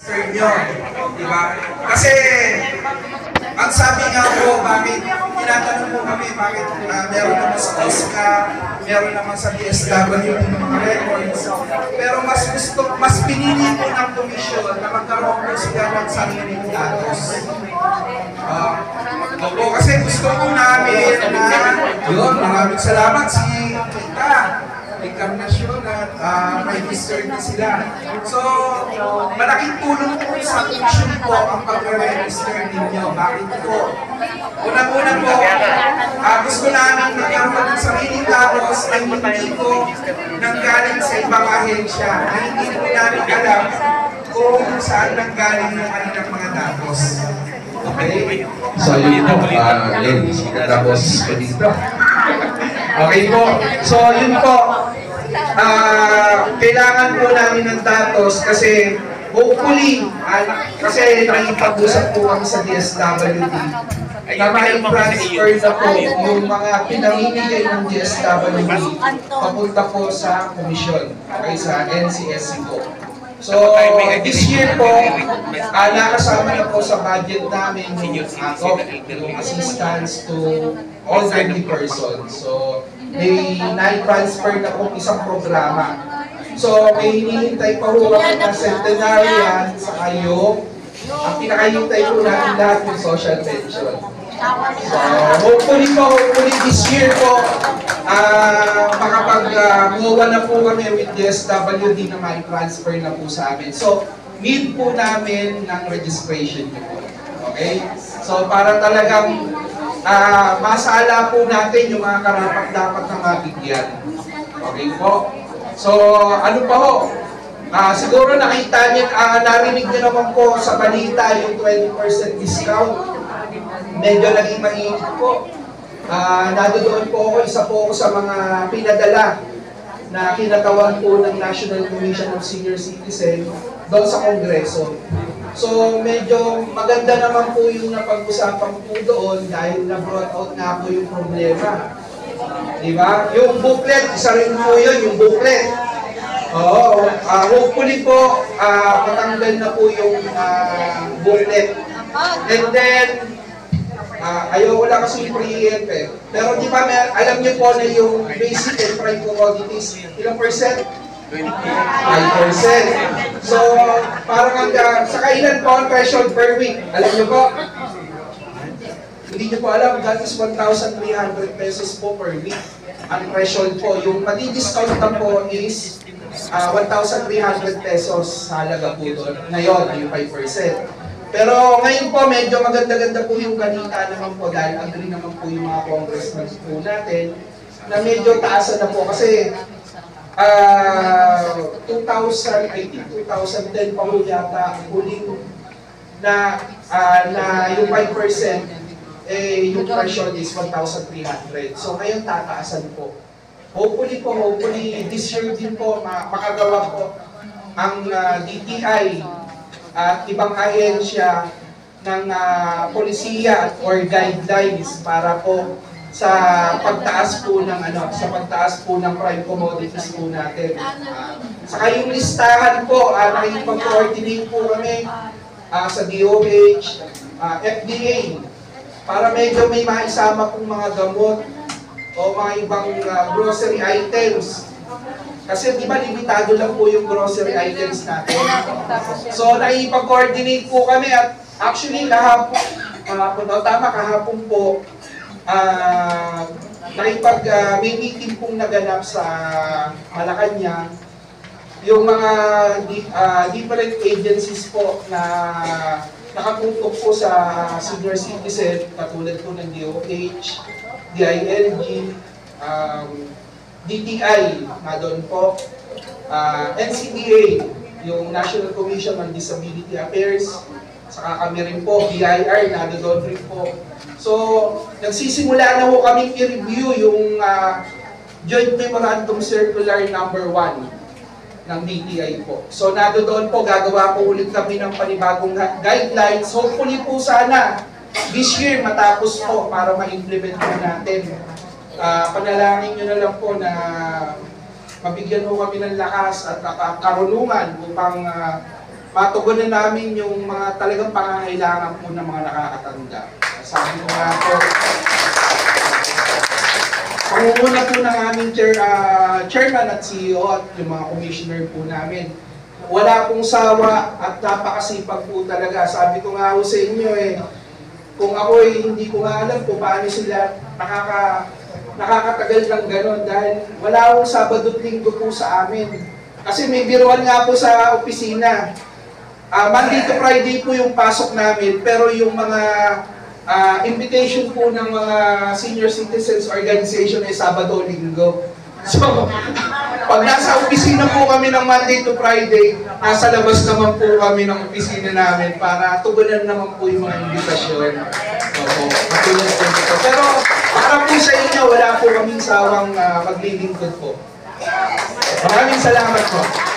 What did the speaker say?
Sir nyo, di ba? Kasi, ang sabi nga po, bakit, tinatanong po kami, bakit meron naman sa OSCA, meron naman sa DSWD ng mga records, pero mas pinili po ng komisyon na magkaroon po sila ng sariling datos. Opo, kasi gusto po namin na, yun, maraming salamat si Kita, Encarnacion at may history na sila. So, malaking tulong po sa commission po ang pag-register ninyo. Bakit po? Unang-una po, gusto namin magkaroon ng sariling datos na hindi po nanggaling sa ibang ahensya, na hindi po namin alam kung saan nanggaling yung kanilang mga datos. Okay? So yun po, yun, tapos ko dito. Okay po, so yun po, kailangan po namin ng datos kasi hopefully, kasi nakipag-usap po kami sa DSWD na ma-transfer na po yung mga pinamimigay ng DSWD papunta po sa komisyon, okay, sa NCSC po. So, this year po, nakasama na po sa budget namin yung assistance to all 20 persons. So, may na-transfer na po isang programa. So, may hinihintay pa po kami ng centenarian sa kayo. Ang pinakahintay po natin lahat yung social pension. So, hopefully this year po, makapag-muwa na po kami with DSWD na may transfer na po sa amin. So, need po namin ng registration nyo po. Okay? So, para talagang masala po natin yung mga karapat-dapat na mabigyan. Okay po? So, ano pa ho? Siguro nakita niyo, narinig niyo naman po sa balita yung 20% discount. Medyo naging mainit po. Nadoon po ako, isa po ako sa mga pinadala na kinatawan po ng National Commission of Senior Citizen doon sa Kongreso. So medyo maganda naman po yung napag-usapan po doon dahil na-brought out nga po yung problema. Diba? Yung booklet, isa rin po yun, yung booklet. Oo, hopefully po, patanggal na po yung booklet. And then, ayoko lang kasi i-preempt eh. Pero di ba, alam niyo po na yung basic and prime commodities, ilang percent? 5%. So, parang sa kailan po ang threshold per week? Alam niyo po? Hindi niyo po alam, that is 1,300 pesos po per week. Ang threshold po, yung mati-discount na po is 1,300 pesos sa halaga po doon. Ngayon, yung 5%. Pero ngayon po, medyo maganda-ganda po yung ganita naman po dahil agree naman po yung mga congressmen po natin na medyo taasan na po kasi 2010 pa po yata huling na yung 5% yung threshold is 1,300. So ngayon tataasan po. Hopefully this year din po makagawa po ang DTI at ibang ahensya ng polisiya or guidelines para po sa pagtaas po ng prime commodities po natin. Saka yung listahan po, nakikipag-coordinate po kami sa DOH, FDA, para medyo may maisama pong mga gamot o mga ibang grocery items. Kasi di ba limitado lang po yung grocery items natin. So nakikipag-coordinate po kami at actually kahapon po, may meeting pong naganap sa Malacanang. Yung mga different agencies po na nakatutok po sa senior citizen, katulad po ng DOH, DILG, DTI, na doon po, NCDA, yung National Commission on Disability Affairs, saka kami rin po, BIR, na doon rin po. So, nagsisimula na po kaming i-review yung Joint Memorandum Circular number 1 ng DTI po. So, doon po, gagawa po ulit kami ng panibagong guidelines. Hopefully po sana, this year matapos po para ma-implement po natin. Panalangin nyo na lang po na mabigyan mo kami ng lakas at karunungan upang matugunan namin yung mga talagang pangangailangan po ng mga nakakatanda. Sabi ko nga po, pangunguna po ng aming chairman at CEO at yung mga commissioner po namin. Wala pong sawa at napakasipag po talaga. Sabi ko nga po sa inyo kung ako hindi ko nga alam kung paano sila nakakatagal ng gano'n dahil wala akong Sabado at Linggo po sa amin. Kasi may biruan nga po sa opisina. Monday to Friday po yung pasok namin, pero yung mga invitation po ng mga senior citizens organization ay Sabado o Linggo. So, pag nasa opisina po kami ng Monday to Friday, nasa labas naman po kami ng opisina namin para tugunan naman po yung mga invitasyon. Opo, matulad po ito. Pero para po sa inyo, wala po kaming sawang maglilingkod po. Maraming salamat po.